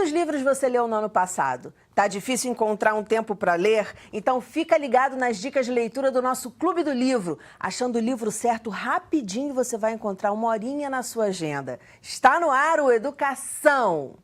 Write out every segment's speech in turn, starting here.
Quantos livros você leu no ano passado? Tá difícil encontrar um tempo para ler? Então fica ligado nas dicas de leitura do nosso Clube do Livro. Achando o livro certo, rapidinho você vai encontrar uma horinha na sua agenda. Está no ar o Educação!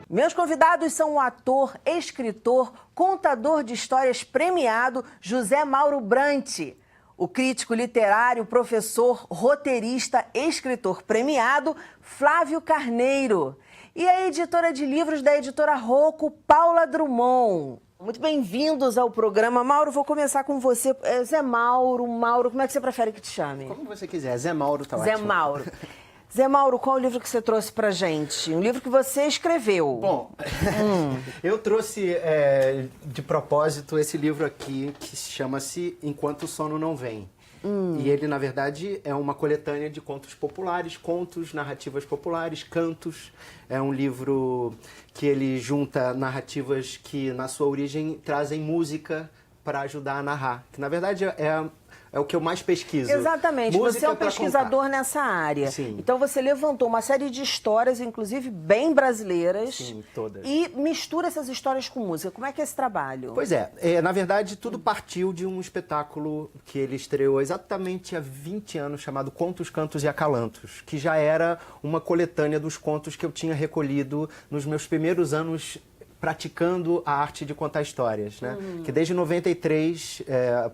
Meus convidados são o ator, escritor, contador de histórias premiado José Mauro Brant, o crítico literário, professor, roteirista, escritor premiado Flávio Carneiro e a editora de livros da editora Rocco, Paula Drummond. Muito bem-vindos ao programa. Mauro, vou começar com você. Zé Mauro, como é que você prefere que te chame? Como você quiser, Zé Mauro tá Zé ótimo. Mauro. Zé Mauro, qual é o livro que você trouxe pra gente? Um livro que você escreveu. Bom, eu trouxe de propósito esse livro aqui, que chama-se Enquanto o Sono Não Vem. E ele, na verdade, é uma coletânea de contos populares, contos, narrativas populares, cantos. É um livro que ele junta narrativas que, na sua origem, trazem música para ajudar a narrar. Que, na verdade, é o que eu mais pesquiso. Exatamente. Música você é um pra pesquisador contar. nessa área. Sim. Então você levantou uma série de histórias, inclusive bem brasileiras. Sim, todas. E mistura essas histórias com música. Como é que é esse trabalho? Pois é, na verdade tudo partiu de um espetáculo que ele estreou exatamente há 20 anos, chamado Contos, Cantos e Acalantos, que já era uma coletânea dos contos que eu tinha recolhido nos meus primeiros anos praticando a arte de contar histórias, né? Que desde 93,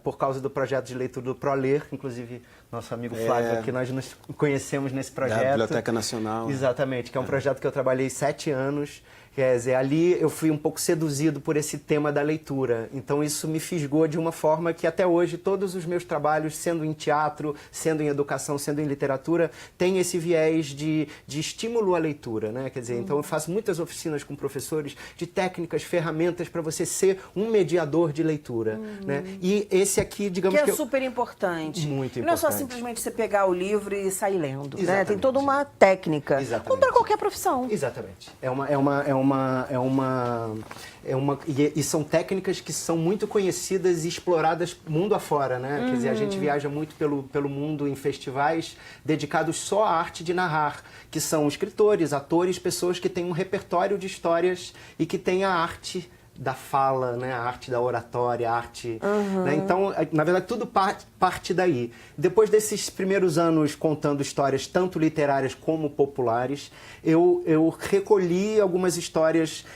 por causa do projeto de leitura do ProLer, inclusive nosso amigo Flávio, que nós nos conhecemos nesse projeto. Da Biblioteca Nacional. Exatamente, que é um projeto que eu trabalhei 7 anos. Quer dizer, ali eu fui um pouco seduzido por esse tema da leitura. Então isso me fisgou de uma forma que até hoje todos os meus trabalhos, sendo em teatro, sendo em educação, sendo em literatura, tem esse viés de estímulo à leitura, né? Quer dizer, então eu faço muitas oficinas com professores de técnicas, ferramentas para você ser um mediador de leitura, né? E esse aqui, digamos que é super importante. Muito importante. Não é só simplesmente você pegar o livro e sair lendo, né? Exatamente. Tem toda uma técnica. Exatamente. Como para qualquer profissão. Exatamente. E são técnicas que são muito conhecidas e exploradas mundo afora, né? Quer dizer, a gente viaja muito pelo mundo em festivais dedicados só à arte de narrar, que são escritores, atores, pessoas que têm um repertório de histórias e que têm a arte da fala, né? A arte da oratória, a arte... Né? Então, na verdade, tudo parte daí. Depois desses primeiros anos contando histórias tanto literárias como populares, eu recolhi algumas histórias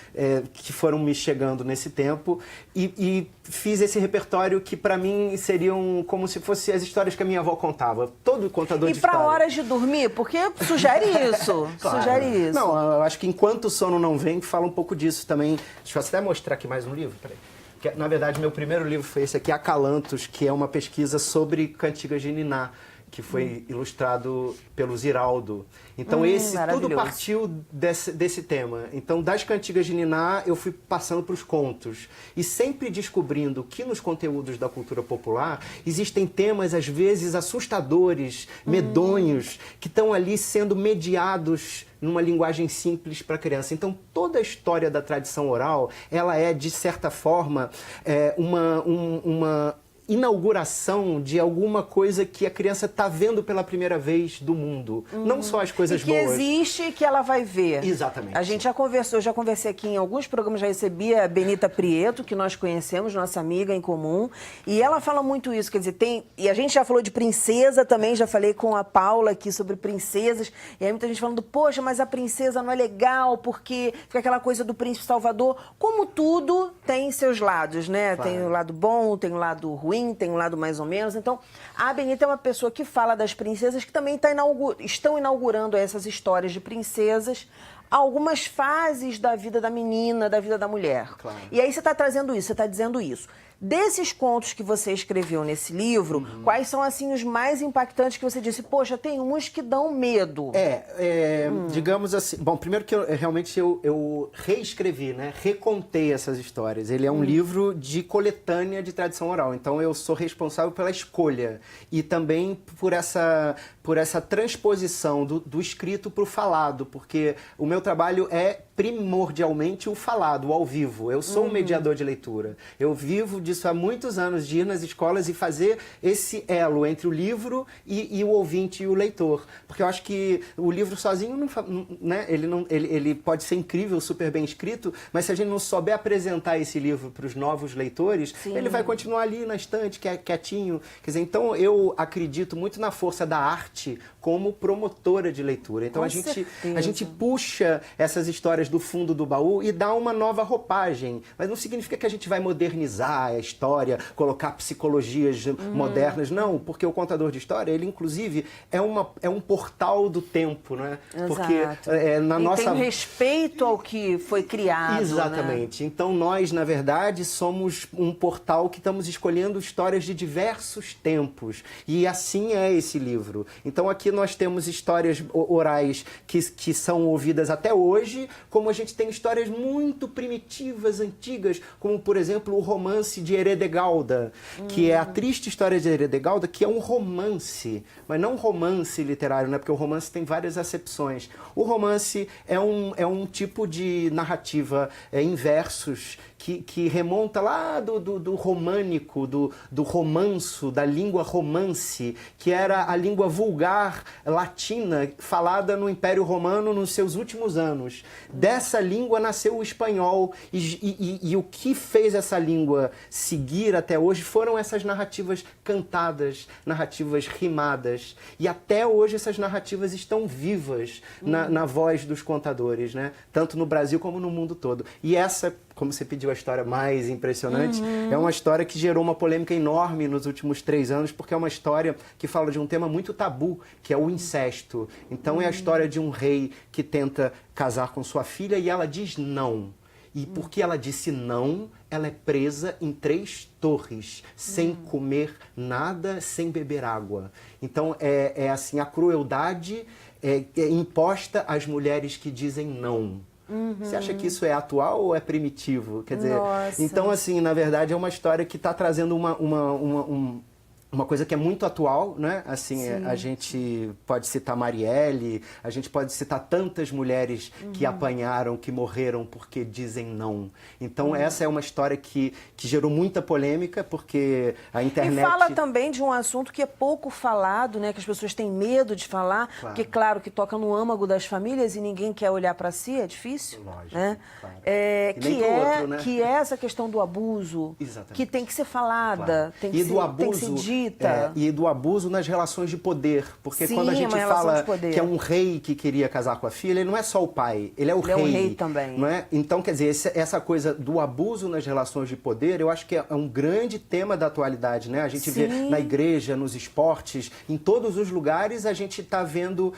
que foram me chegando nesse tempo e fiz esse repertório que, para mim, seriam como se fossem as histórias que a minha avó contava. Todo contador de história. E para horas de dormir? Porque sugere isso. Claro. Sugere isso. Não, eu acho que Enquanto o Sono Não Vem fala um pouco disso também. Deixa eu até mostrar aqui mais um livro, peraí. Que, na verdade, meu primeiro livro foi esse aqui, Acalantos, que é uma pesquisa sobre cantigas de Niná, que foi ilustrado pelo Ziraldo. Então, esse tudo partiu desse tema. Então, das cantigas de Niná, eu fui passando para os contos. E sempre descobrindo que nos conteúdos da cultura popular existem temas, às vezes, assustadores, medonhos, que estão ali sendo mediados numa linguagem simples para a criança. Então, toda a história da tradição oral, ela é, de certa forma, uma inauguração de alguma coisa que a criança está vendo pela primeira vez do mundo. Não só as coisas boas. Que existe e que ela vai ver. Exatamente. A gente já conversou, eu já conversei aqui em alguns programas, já recebi a Benita Prieto, que nós conhecemos, nossa amiga em comum, e ela fala muito isso, quer dizer, e a gente já falou de princesa também, já falei com a Paula aqui sobre princesas, e aí muita gente falando, poxa, mas a princesa não é legal, porque fica aquela coisa do príncipe salvador. Como tudo tem seus lados, né? Claro. Tem o lado bom, tem o lado ruim, tem um lado mais ou menos. Então, a Benita é uma pessoa que fala das princesas que também estão inaugurando essas histórias de princesas, algumas fases da vida da menina, da vida da mulher. Claro. E aí você está trazendo isso, você está dizendo isso. Desses contos que você escreveu nesse livro, quais são, assim, os mais impactantes que você disse? Poxa, tem uns que dão medo. Digamos assim... Bom, primeiro que eu reescrevi, né? Recontei essas histórias. Ele é um livro de coletânea de tradição oral. Então, eu sou responsável pela escolha. E também por essa transposição do escrito para o falado. Porque o meu trabalho é primordialmente o falado, o ao vivo. Eu sou um mediador de leitura. Eu vivo disso há muitos anos, de ir nas escolas e fazer esse elo entre o livro e o ouvinte e o leitor. Porque eu acho que o livro sozinho, né, ele pode ser incrível, super bem escrito, mas se a gente não souber apresentar esse livro para os novos leitores, Sim. ele vai continuar ali na estante, quietinho. Quer dizer, então eu acredito muito na força da arte como promotora de leitura. Então a gente puxa essas histórias do fundo do baú e dá uma nova roupagem. Mas não significa que a gente vai modernizar a história, colocar psicologias modernas. Não, porque o contador de história, ele inclusive é um portal do tempo, né? Exato. Porque na nossa... tem respeito ao que foi criado. Exatamente. Né? Então nós, na verdade, somos um portal que estamos escolhendo histórias de diversos tempos. E assim é esse livro. Então aqui nós temos histórias orais que são ouvidas até hoje, como a gente tem histórias muito primitivas, antigas, como, por exemplo, o romance de Eredegalda, que é a triste história de Eredegalda, que é um romance, mas não um romance literário, né? Porque o romance tem várias acepções. O romance é um tipo de narrativa em versos que remonta lá do românico, do romanço, da língua romance, que era a língua vulgar latina falada no Império Romano nos seus últimos anos. Dessa língua nasceu o espanhol e o que fez essa língua seguir até hoje foram essas narrativas cantadas, narrativas rimadas. E até hoje essas narrativas estão vivas na voz dos contadores, né? Tanto no Brasil como no mundo todo. E essa, como você pediu a história mais impressionante, é uma história que gerou uma polêmica enorme nos últimos 3 anos, porque é uma história que fala de um tema muito tabu, que é o incesto. Então é a história de um rei que tenta casar com sua filha e ela diz não. E porque ela disse não, ela é presa em 3 torres, sem comer nada, sem beber água. Então é assim, a crueldade é imposta às mulheres que dizem não. Você acha que isso é atual ou é primitivo? Quer dizer, Nossa. então, assim, na verdade, é uma história que está trazendo uma coisa que é muito atual, né? Assim, a gente pode citar Marielle, a gente pode citar tantas mulheres que apanharam, que morreram porque dizem não. Então, essa é uma história que gerou muita polêmica, porque a internet... E fala também de um assunto que é pouco falado, né? Que as pessoas têm medo de falar, porque, claro, que toca no âmago das famílias e ninguém quer olhar para si, é difícil. Lógico, né? claro. Que, né? que é essa questão do abuso, Exatamente. que tem que ser falada, tem que ser dita. E do abuso nas relações de poder. Porque Sim, quando a gente uma relação fala de poder. que é um rei que queria casar com a filha, ele não é só o pai, ele é o rei. Ele é o rei também. Não é? Então, quer dizer, essa coisa do abuso nas relações de poder, eu acho que é um grande tema da atualidade, né? A gente vê na igreja, nos esportes, em todos os lugares, a gente está vendo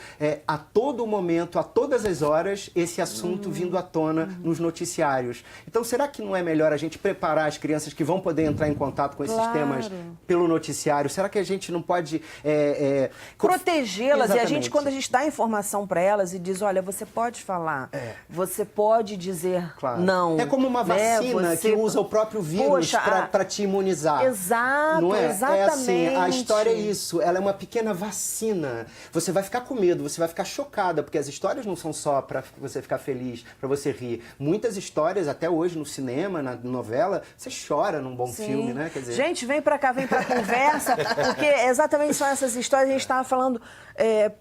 a todo momento, a todas as horas, esse assunto vindo à tona nos noticiários. Então, será que não é melhor a gente preparar as crianças que vão poder entrar em contato com esses temas pelo noticiário? Será que a gente não pode... protegê-las. E a gente, Exatamente. quando a gente dá informação para elas e diz, olha, você pode falar, você pode dizer não. É como uma vacina que usa o próprio vírus para te imunizar. Exato, não é? exatamente. É assim, a história é isso, ela é uma pequena vacina. Você vai ficar com medo, você vai ficar chocada, porque as histórias não são só para você ficar feliz, para você rir. Muitas histórias, até hoje no cinema, na novela, você chora num bom filme, né? Quer dizer... Gente, vem pra cá, vem pra conversa, porque exatamente são essas histórias. A gente estava falando,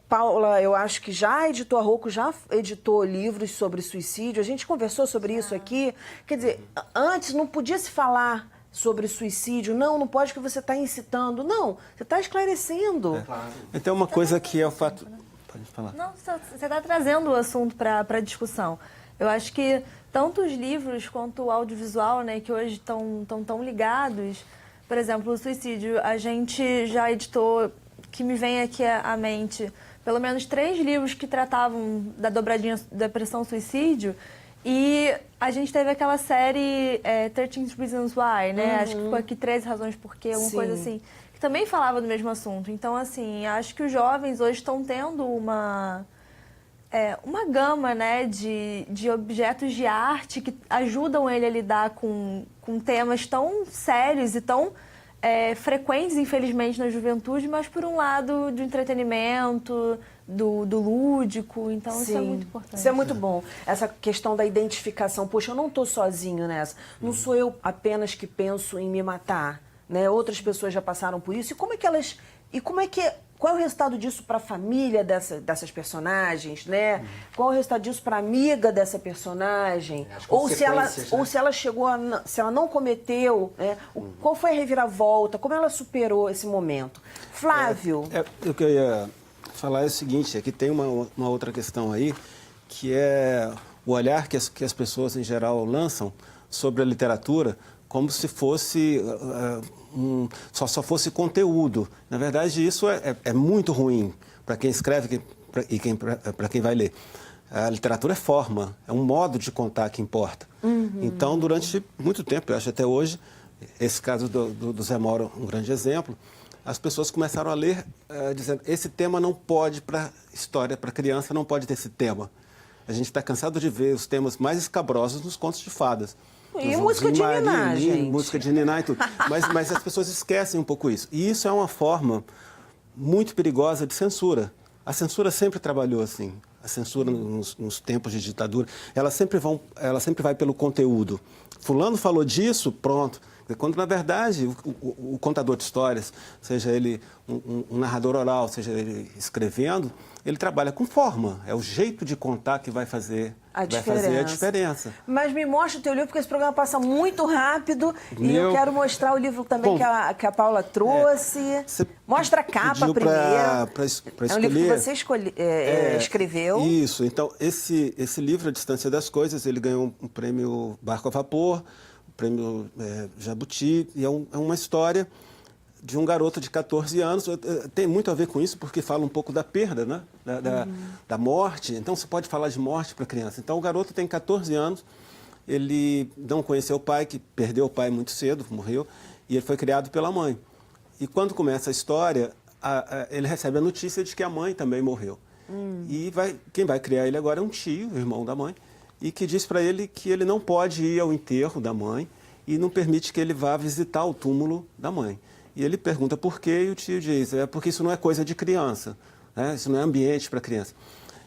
Paula, eu acho que já editou, a Rocco já editou livros sobre suicídio, a gente conversou sobre isso aqui. Quer dizer, antes não podia se falar sobre suicídio, não pode, que você está incitando. Não, você está esclarecendo. Claro. Então, uma coisa que é o fato... Pode falar. Não, você está trazendo o assunto para discussão. Eu acho que tanto os livros quanto o audiovisual, né, que hoje estão tão ligados, por exemplo, o suicídio, a gente já editou, que me vem aqui à mente, pelo menos 3 livros que tratavam da dobradinha depressão-suicídio, e a gente teve aquela série 13 Reasons Why, né? Acho que ficou aqui 13 razões por quê, alguma coisa assim, que também falava do mesmo assunto. Então, assim, acho que os jovens hoje estão tendo uma gama, né, de objetos de arte que ajudam ele a lidar com temas tão sérios e tão frequentes, infelizmente, na juventude, mas por um lado de entretenimento, do lúdico, então isso é muito importante. Isso é muito bom. Essa questão da identificação. Poxa, eu não estou sozinho nessa. Não sou eu apenas que penso em me matar, né? Outras pessoas já passaram por isso. Qual é o resultado disso para a família dessas personagens, né? Qual é o resultado disso para a amiga dessa personagem? Ou se ela chegou se ela não cometeu, né? Qual foi a reviravolta? Como ela superou esse momento? Flávio. O que eu ia falar é o seguinte, é que tem uma outra questão aí, que é o olhar que as pessoas em geral lançam sobre a literatura como se fosse só fosse conteúdo. Na verdade, isso é muito ruim para quem escreve e para quem vai ler. A literatura é forma, é um modo de contar que importa. Então, durante muito tempo, eu acho até hoje, esse caso do Zé Mauro é um grande exemplo, as pessoas começaram a ler dizendo, esse tema não pode para história, para criança, não pode ter esse tema. A gente está cansado de ver os temas mais escabrosos nos contos de fadas. E música de niná, gente. Música de niná e tudo. Mas as pessoas esquecem um pouco isso. E isso é uma forma muito perigosa de censura. A censura sempre trabalhou assim. A censura nos tempos de ditadura, ela sempre vai pelo conteúdo. Fulano falou disso, pronto. Quando, na verdade, o contador de histórias, seja ele um narrador oral, seja ele escrevendo, ele trabalha com forma. É o jeito de contar que vai fazer a diferença. Mas me mostra o teu livro, porque esse programa passa muito rápido e eu quero mostrar o livro também que a Paula trouxe. Mostra a capa primeiro. Para escolher. É um livro que você escreveu. Isso. Então, esse livro, A Distância das Coisas, ele ganhou um prêmio Barco a Vapor, prêmio Jabuti, e é uma história de um garoto de 14 anos. Tem muito a ver com isso, porque fala um pouco da perda, né? Da morte. Então, você pode falar de morte para a criança. Então, o garoto tem 14 anos, ele não conheceu o pai, que perdeu o pai muito cedo, morreu, e ele foi criado pela mãe. E quando começa a história, ele recebe a notícia de que a mãe também morreu. E quem vai criar ele agora é um tio, o irmão da mãe, e que diz para ele que ele não pode ir ao enterro da mãe e não permite que ele vá visitar o túmulo da mãe. E ele pergunta por quê, e o tio diz, porque isso não é coisa de criança, né? Isso não é ambiente para criança.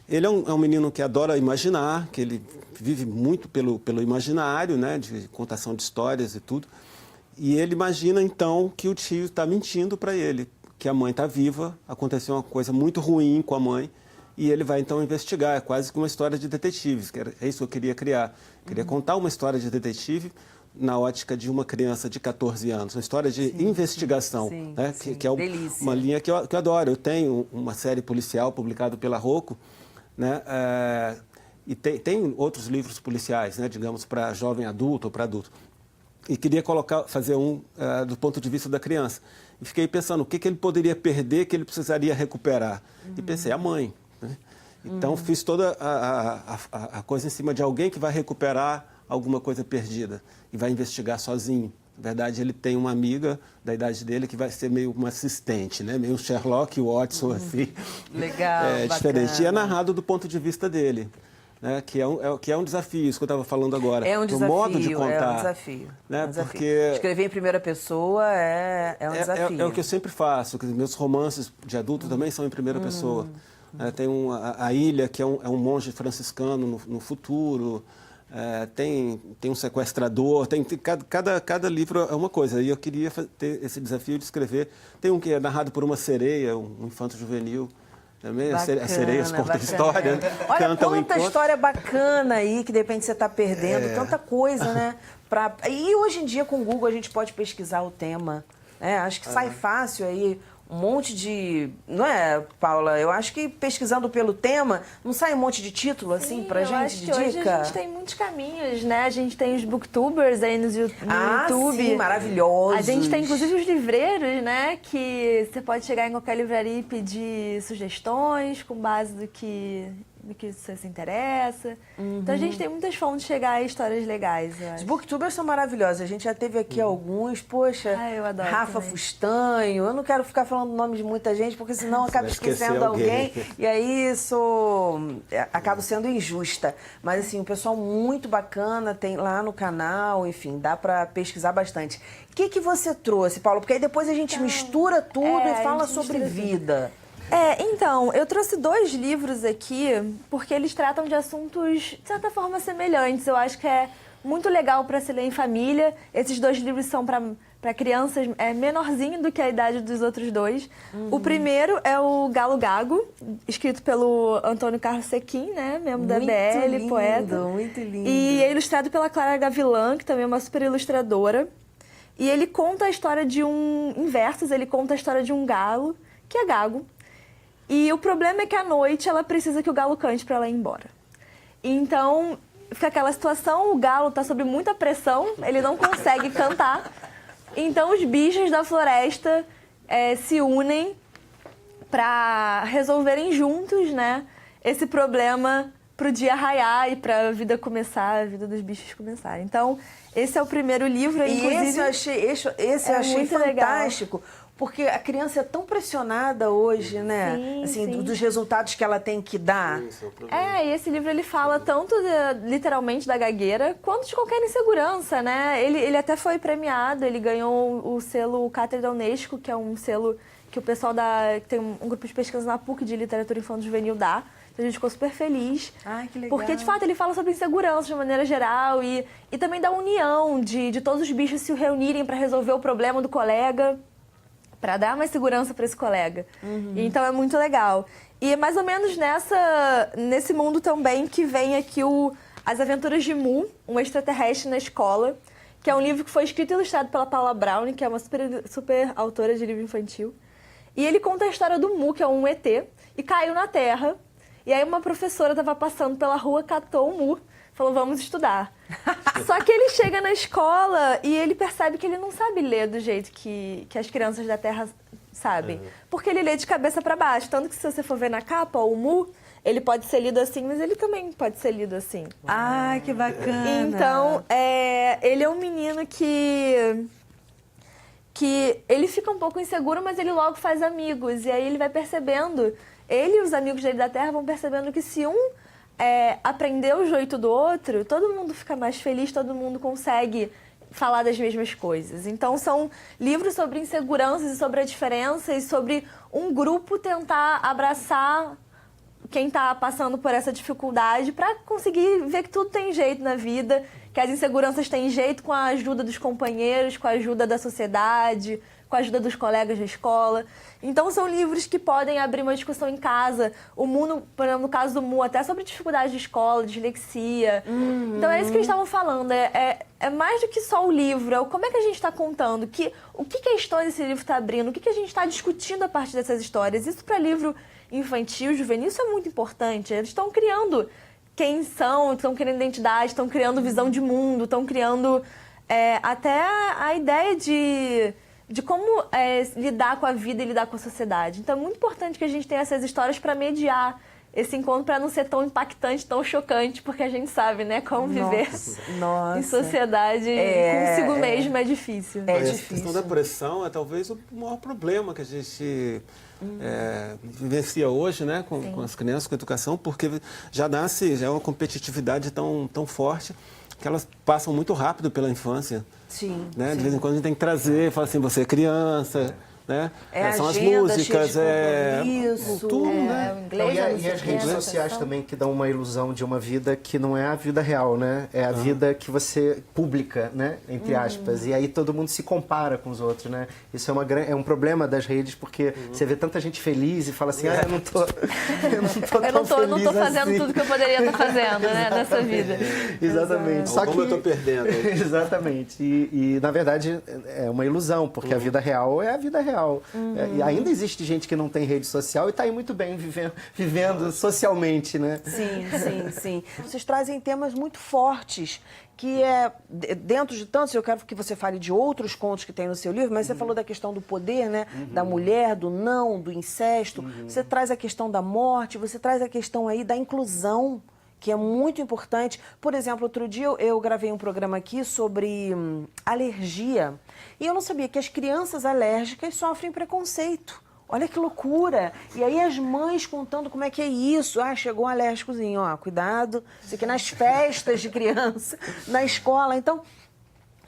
Ele é um menino que adora imaginar, que ele vive muito pelo imaginário, né? De contação de histórias e tudo. E ele imagina, então, que o tio está mentindo para ele, que a mãe está viva, aconteceu uma coisa muito ruim com a mãe, e ele vai, então, investigar. É quase que uma história de detetives, é isso que eu queria criar. Eu queria contar uma história de detetive na ótica de uma criança de 14 anos, uma história de investigação, né? Que é uma linha que eu adoro. Eu tenho uma série policial publicada pela Rocco, né? E tem outros livros policiais, né? Digamos, para jovem adulto ou para adulto. E queria fazer do ponto de vista da criança. E fiquei pensando, o que ele poderia perder que ele precisaria recuperar? E pensei, a mãe. Né? Então, fiz toda a coisa em cima de alguém que vai recuperar alguma coisa perdida e vai investigar sozinho. Na verdade, ele tem uma amiga da idade dele que vai ser meio uma assistente, né? Meio Sherlock Watson, assim. Legal, diferente. E é narrado do ponto de vista dele. Né, que é um desafio, isso que eu estava falando agora. É um desafio, modo de contar, é um desafio. Né, é um desafio. Porque escrever em primeira pessoa é um desafio. É o que eu sempre faço, meus romances de adulto também são em primeira pessoa. Tem a Ilha, que é um monge franciscano no futuro, tem um sequestrador, cada livro é uma coisa. E eu queria ter esse desafio de escrever. Tem um que é narrado por uma sereia, um infanto juvenil. Também as sereias contam história. Olha quanta história bacana aí que de repente você está perdendo, tanta coisa, né? E hoje em dia com o Google a gente pode pesquisar o tema. Né? Acho que sai fácil aí um monte de... Não é, Paula? Eu acho que pesquisando pelo tema, não sai um monte de título assim pra gente, acho de que dica? Hoje a gente tem muitos caminhos, né? A gente tem os booktubers aí no YouTube. Sim, maravilhosos. A gente tem inclusive os livreiros, né? Que você pode chegar em qualquer livraria e pedir sugestões com base do que você se interessa. Então a gente tem muitas fontes de chegar a histórias legais, eu acho. Os booktubers são maravilhosos. A gente já teve aqui alguns, poxa, eu adoro Rafa também. Fustanho. Eu não quero ficar falando o nome de muita gente, porque senão eu acabo esquecendo alguém. E aí isso acaba sendo injusta. Mas assim, um pessoal muito bacana tem lá no canal, enfim, dá para pesquisar bastante. O que você trouxe, Paulo? Porque aí depois a gente mistura tudo e fala sobre vida. Então, eu trouxe 2 livros aqui, porque eles tratam de assuntos, de certa forma, semelhantes. Eu acho que é muito legal para se ler em família. Esses 2 livros são para crianças menorzinho do que a idade dos outros 2. O primeiro é o Galo Gago, escrito pelo Antônio Carlos Sequim, né? Membro da BL, poeta. Muito lindo. E é ilustrado pela Clara Gavilã, que também é uma super ilustradora. E ele conta a história de em versos, ele conta a história de um galo, que é gago. E o problema é que à noite ela precisa que o galo cante para ela ir embora. Então, fica aquela situação, o galo está sob muita pressão, ele não consegue cantar. Então, os bichos da floresta se unem para resolverem juntos, né, esse problema para o dia raiar e para a vida começar, a vida dos bichos começar. Então, esse é o primeiro livro, inclusive. Esse eu achei muito fantástico. Legal. Porque a criança é tão pressionada hoje, né? Sim, assim, sim. Dos resultados que ela tem que dar. E esse livro ele fala tanto literalmente da gagueira, quanto de qualquer insegurança, né? Ele até foi premiado, ele ganhou o selo Cátedra Unesco, que é um selo que o pessoal que tem um grupo de pesquisa na PUC de literatura infanto-juvenil dá. Então a gente ficou super feliz. Ai, que legal. Porque, de fato, ele fala sobre insegurança de maneira geral e também da união, de todos os bichos se reunirem para resolver o problema do colega, para dar mais segurança para esse colega. Então é muito legal. E é mais ou menos nesse mundo também que vem aqui As Aventuras de Mu, um extraterrestre na escola, que é um livro que foi escrito e ilustrado pela Paula Brown, que é uma super autora de livro infantil. E ele conta a história do Mu, que é um ET, e caiu na Terra. E aí uma professora estava passando pela rua, catou o Mu, falou, vamos estudar. Só que ele chega na escola e ele percebe que ele não sabe ler do jeito que as crianças da Terra sabem. Porque ele lê de cabeça para baixo. Tanto que se você for ver na capa, o Mu, ele pode ser lido assim, mas ele também pode ser lido assim. Ai, que bacana. Então, ele é um menino que ele fica um pouco inseguro, mas ele logo faz amigos. E aí ele vai percebendo, ele e os amigos dele da Terra vão percebendo que se um aprender o jeito do outro, todo mundo fica mais feliz, todo mundo consegue falar das mesmas coisas. Então, são livros sobre inseguranças e sobre a diferença e sobre um grupo tentar abraçar quem está passando por essa dificuldade para conseguir ver que tudo tem jeito na vida, que as inseguranças têm jeito com a ajuda dos companheiros, com a ajuda da sociedade, com a ajuda dos colegas da escola. Então, são livros que podem abrir uma discussão em casa. O Mu, por exemplo, no caso do Mu, até sobre dificuldade de escola, dislexia. Então, é isso que eles estavam falando. É mais do que só o livro. Como é que a gente está contando? O que a história desse livro está abrindo? O que a gente está discutindo a partir dessas histórias? Isso para livro infantil, juvenil, isso é muito importante. Eles estão criando quem são, estão criando identidade, estão criando visão de mundo, estão criando até a ideia de como lidar com a vida e lidar com a sociedade. Então é muito importante que a gente tenha essas histórias para mediar esse encontro, para não ser tão impactante, tão chocante, porque a gente sabe, né, como viver em sociedade consigo mesmo é difícil. Essa questão da pressão é talvez o maior problema que a gente vivencia hoje, né, com as crianças, com a educação, porque já é uma competitividade tão forte que elas passam muito rápido pela infância. Sim, né? sim. De vez em quando a gente tem que trazer, falar assim, você é criança, né? São as agenda, músicas, tudo, né? O inglês, E as redes sociais também que dão uma ilusão de uma vida que não é a vida real, né? É a vida que você publica, né? Entre aspas. E aí todo mundo se compara com os outros, né? Isso é um problema das redes, porque você vê tanta gente feliz e fala assim, eu não tô eu não tô fazendo assim. tudo que eu poderia estar fazendo, né, nessa vida. Exatamente. Só como eu tô perdendo. Exatamente. E, na verdade, é uma ilusão, porque a vida real é a vida real. E ainda existe gente que não tem rede social e está aí muito bem vivendo socialmente, né? Sim. Vocês trazem temas muito fortes, que dentro de tantos, eu quero que você fale de outros contos que tem no seu livro, mas você falou da questão do poder, né? Da mulher, do não, do incesto. Você traz a questão da morte, você traz a questão aí da inclusão, que é muito importante. Por exemplo, outro dia eu gravei um programa aqui sobre alergia e eu não sabia que as crianças alérgicas sofrem preconceito. Olha que loucura! E aí as mães contando como é que é isso. Chegou um alérgicozinho, cuidado. Isso aqui nas festas de criança, na escola. Então,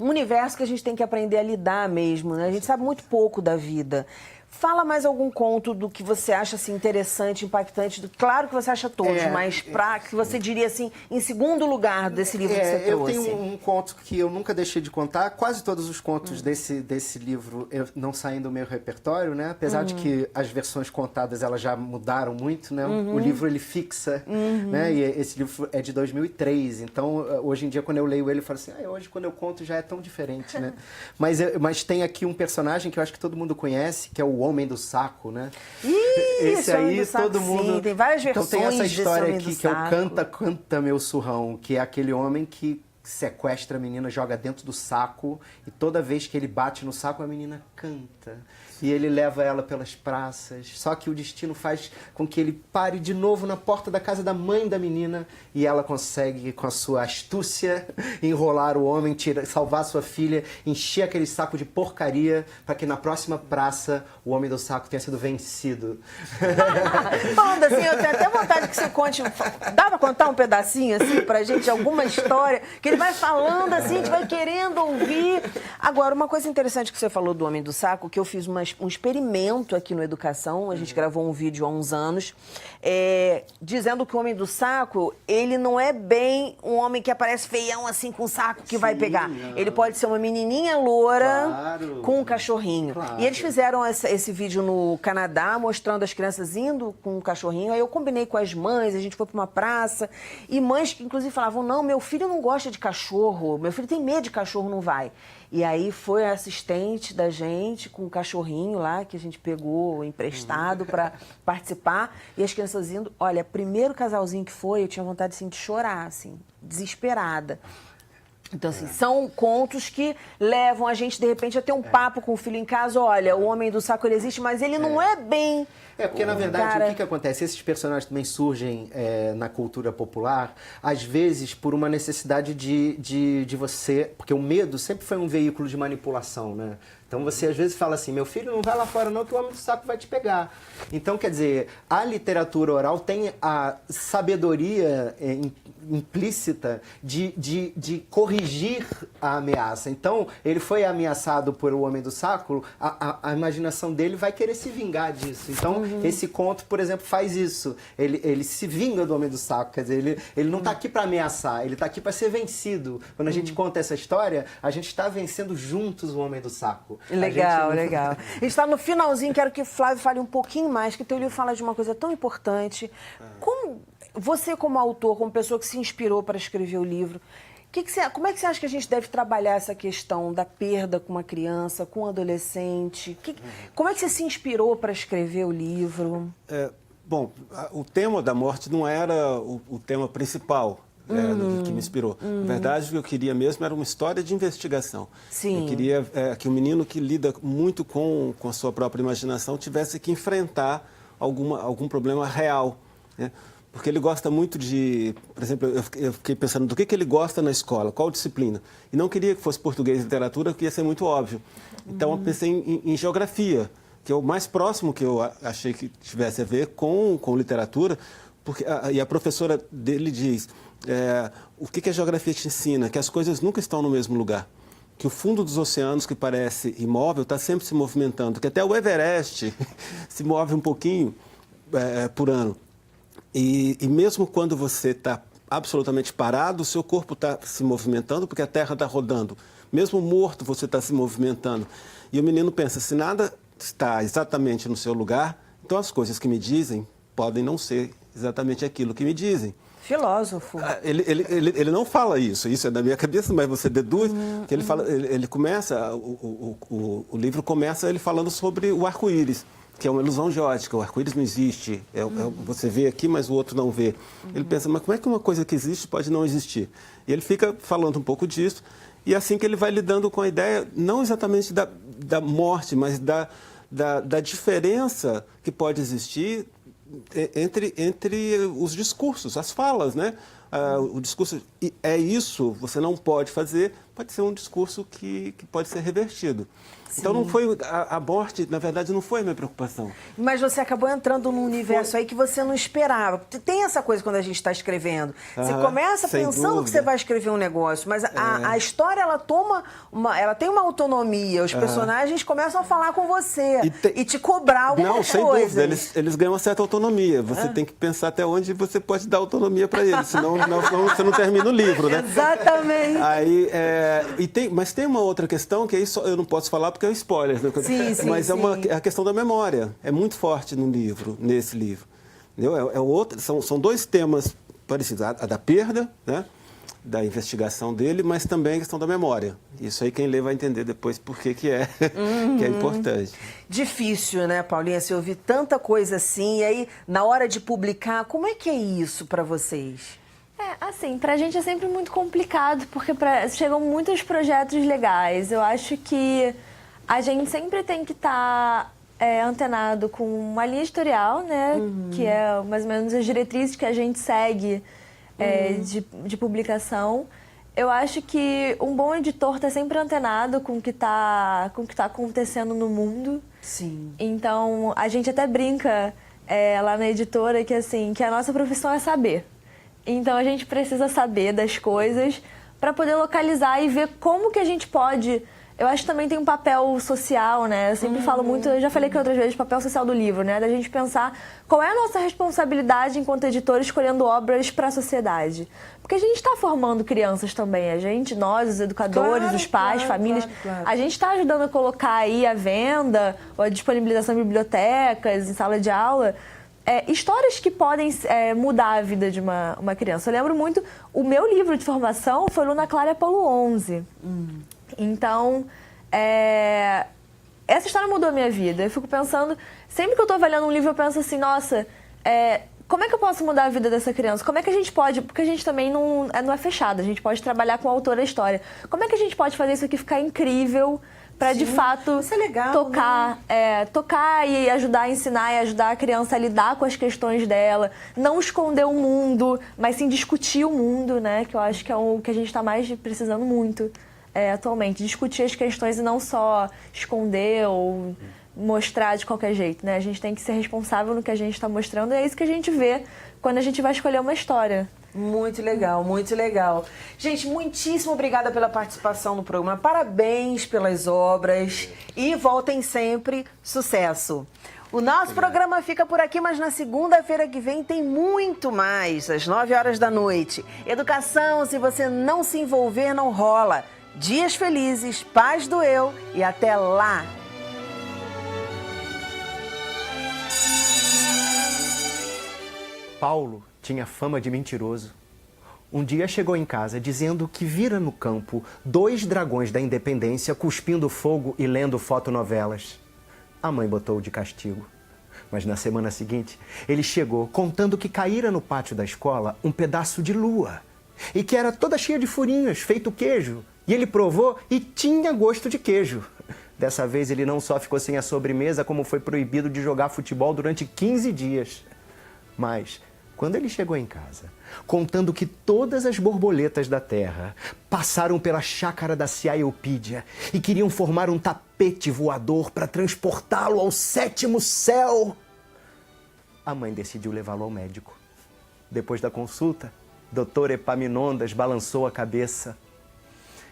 um universo que a gente tem que aprender a lidar mesmo, né? A gente sabe muito pouco da vida. Fala mais algum conto do que você acha assim, interessante, impactante. Claro que você acha todos, mas que você diria assim, em segundo lugar desse livro que você trouxe. Eu tenho um conto que eu nunca deixei de contar. Quase todos os contos desse livro não saem do meu repertório, né? Apesar de que as versões contadas elas já mudaram muito, né? O livro ele fixa, né? E esse livro é de 2003. Então, hoje em dia, quando eu leio ele, eu falo assim, hoje quando eu conto já é tão diferente, né? Mas tem aqui um personagem que eu acho que todo mundo conhece, que é o Homem do Saco, né? Esse aí todo mundo... Sim, tem várias versões. Então tem essa história aqui que é o Canta Meu Surrão, que é aquele homem que sequestra a menina, joga dentro do saco e toda vez que ele bate no saco a menina canta. E ele leva ela pelas praças. Só que o destino faz com que ele pare de novo na porta da casa da mãe da menina e ela consegue, com a sua astúcia, enrolar o homem, salvar sua filha, encher aquele saco de porcaria para que na próxima praça o homem do saco tenha sido vencido. Falando assim, eu tenho até vontade que você conte. Dá pra contar um pedacinho assim pra gente, alguma história que ele vai falando assim, a gente vai querendo ouvir. Agora, uma coisa interessante que você falou do Homem do Saco, que eu fiz um experimento aqui no Educação, a gente gravou um vídeo há uns anos, dizendo que o Homem do Saco, ele não é bem um homem que aparece feião assim com um saco que vai pegar. Ele pode ser uma menininha loura com um cachorrinho. E eles fizeram esse vídeo no Canadá, mostrando as crianças indo com um cachorrinho. Aí eu combinei com as mães, a gente foi para uma praça, e mães que inclusive falavam, não, meu filho não gosta de cachorro, meu filho tem medo de cachorro, não vai. E aí foi a assistente da gente com o cachorrinho lá, que a gente pegou emprestado para participar. E as crianças indo. Olha, primeiro casalzinho que foi, eu tinha vontade assim, de chorar, assim, desesperada. Então, assim, são contos que levam a gente, de repente, a ter um papo com o filho em casa. Olha, o Homem do Saco, ele existe, mas ele não é bem... Porque, na verdade, o que acontece? Esses personagens também surgem na cultura popular, às vezes, por uma necessidade de você... Porque o medo sempre foi um veículo de manipulação, né? Então, você às vezes fala assim, meu filho não vai lá fora não, que o Homem do Saco vai te pegar. Então, quer dizer, a literatura oral tem a sabedoria implícita de corrigir a ameaça. Então, ele foi ameaçado por o Homem do Saco, a imaginação dele vai querer se vingar disso. Então, esse conto, por exemplo, faz isso. Ele se vinga do Homem do Saco, quer dizer, ele não está aqui para ameaçar, ele está aqui para ser vencido. Quando a gente conta essa história, a gente está vencendo juntos o Homem do Saco. Legal, legal. A gente está no finalzinho, quero que o Flávio fale um pouquinho mais, que o teu livro fala de uma coisa tão importante. Como você, como autor, como pessoa que se inspirou para escrever o livro, como é que você acha que a gente deve trabalhar essa questão da perda com uma criança, com um adolescente? Como é que você se inspirou para escrever o livro? Bom, o tema da morte não era o tema principal. Que me inspirou. Na verdade, o que eu queria mesmo era uma história de investigação. Sim. Eu queria que o menino que lida muito com a sua própria imaginação tivesse que enfrentar algum problema real, né? Porque ele gosta muito de... Por exemplo, eu fiquei pensando do que ele gosta na escola, qual disciplina. E não queria que fosse português e literatura, porque ia ser muito óbvio. Então, eu pensei em geografia, que é o mais próximo que eu achei que tivesse a ver com literatura. E a professora dele diz... o que a geografia te ensina? Que as coisas nunca estão no mesmo lugar. Que o fundo dos oceanos, que parece imóvel, está sempre se movimentando. Que até o Everest se move um pouquinho por ano. E mesmo quando você está absolutamente parado, o seu corpo está se movimentando porque a Terra está rodando. Mesmo morto, você está se movimentando. E o menino pensa, se nada está exatamente no seu lugar, então as coisas que me dizem podem não ser exatamente aquilo que me dizem. Filósofo. Ele não fala isso é da minha cabeça, mas você deduz que ele fala, ele começa, o livro começa ele falando sobre o arco-íris, que é uma ilusão geótica, o arco-íris não existe, você vê aqui, mas o outro não vê. Ele pensa, mas como é que uma coisa que existe pode não existir? E ele fica falando um pouco disso, e é assim que ele vai lidando com a ideia, não exatamente da morte, mas da diferença que pode existir entre os discursos, as falas, né? o discurso é isso, você não pode fazer, pode ser um discurso que pode ser revertido. Sim. Então, não foi a morte, na verdade, não foi a minha preocupação. Mas você acabou entrando num universo aí que você não esperava. Tem essa coisa quando a gente está escrevendo. Você começa pensando que você vai escrever um negócio, mas a história, ela tem uma autonomia. Os personagens começam a falar com você e te cobrar alguma coisa. Não, sem dúvida. Eles ganham uma certa autonomia. Você tem que pensar até onde você pode dar autonomia para eles, senão você não termina o livro, né? Exatamente. Aí, mas tem uma outra questão que aí eu não posso falar porque é um spoiler, né? Sim, mas sim. É a questão da memória. É muito forte nesse livro. Entendeu? São dois temas parecidos. A da perda, né? Da investigação dele, mas também a questão da memória. Isso aí quem lê vai entender depois por que é importante. Difícil, né, Paulinha? Você ouvir tanta coisa assim, e aí, na hora de publicar, como é que é isso para vocês? Assim, pra gente é sempre muito complicado, porque chegam muitos projetos legais. Eu acho que a gente sempre tem que estar antenado com uma linha editorial, né? Que é mais ou menos as diretrizes que a gente segue de publicação. Eu acho que um bom editor está sempre antenado com o que tá acontecendo no mundo. Sim. Então, a gente até brinca lá na editora que, assim, que a nossa profissão é saber. Então, a gente precisa saber das coisas para poder localizar e ver como que a gente pode... Eu acho que também tem um papel social, né? Eu sempre falo muito, eu já falei aqui outras vezes, papel social do livro, né? Da gente pensar qual é a nossa responsabilidade enquanto editor escolhendo obras para a sociedade. Porque a gente está formando crianças também, nós, os educadores, os pais, famílias. Claro. A gente está ajudando a colocar aí à venda, ou a disponibilização em bibliotecas, em sala de aula... histórias que podem mudar a vida de uma criança. Eu lembro muito, o meu livro de formação foi Luna Clara Apolo 11. Então, essa história mudou a minha vida. Eu fico pensando, sempre que eu estou avaliando um livro, eu penso assim, nossa, como é que eu posso mudar a vida dessa criança? Como é que a gente pode, porque a gente também não é fechado, a gente pode trabalhar com o autor da história. Como é que a gente pode fazer isso aqui ficar incrível para de fato isso é legal, tocar e ajudar a ensinar e ajudar a criança a lidar com as questões dela, não esconder o mundo, mas sim discutir o mundo, né? Que eu acho que é o que a gente está mais precisando muito atualmente, discutir as questões e não só esconder ou mostrar de qualquer jeito, né? A gente tem que ser responsável no que a gente está mostrando e é isso que a gente vê quando a gente vai escolher uma história. Muito legal, muito legal. Gente, muitíssimo obrigada pela participação no programa. Parabéns pelas obras e voltem sempre. Sucesso. O nosso programa fica por aqui, mas na segunda-feira que vem tem muito mais, às 9h da noite. Educação, se você não se envolver, não rola. Dias felizes, paz do eu e até lá! Paulo tinha fama de mentiroso. Um dia chegou em casa dizendo que vira no campo 2 dragões da independência cuspindo fogo e lendo fotonovelas. A mãe botou-o de castigo. Mas na semana seguinte, ele chegou contando que caíra no pátio da escola um pedaço de lua e que era toda cheia de furinhos, feito queijo. E ele provou e tinha gosto de queijo. Dessa vez ele não só ficou sem a sobremesa, como foi proibido de jogar futebol durante 15 dias. Mas, quando ele chegou em casa, contando que todas as borboletas da terra passaram pela chácara da Ciaeupídia e queriam formar um tapete voador para transportá-lo ao 7º céu, a mãe decidiu levá-lo ao médico. Depois da consulta, Dr. Epaminondas balançou a cabeça.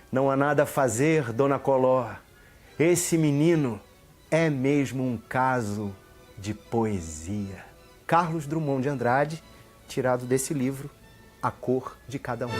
Não há nada a fazer, Dona Coló. Esse menino é mesmo um caso de poesia. Carlos Drummond de Andrade, tirado desse livro, A Cor de Cada Um.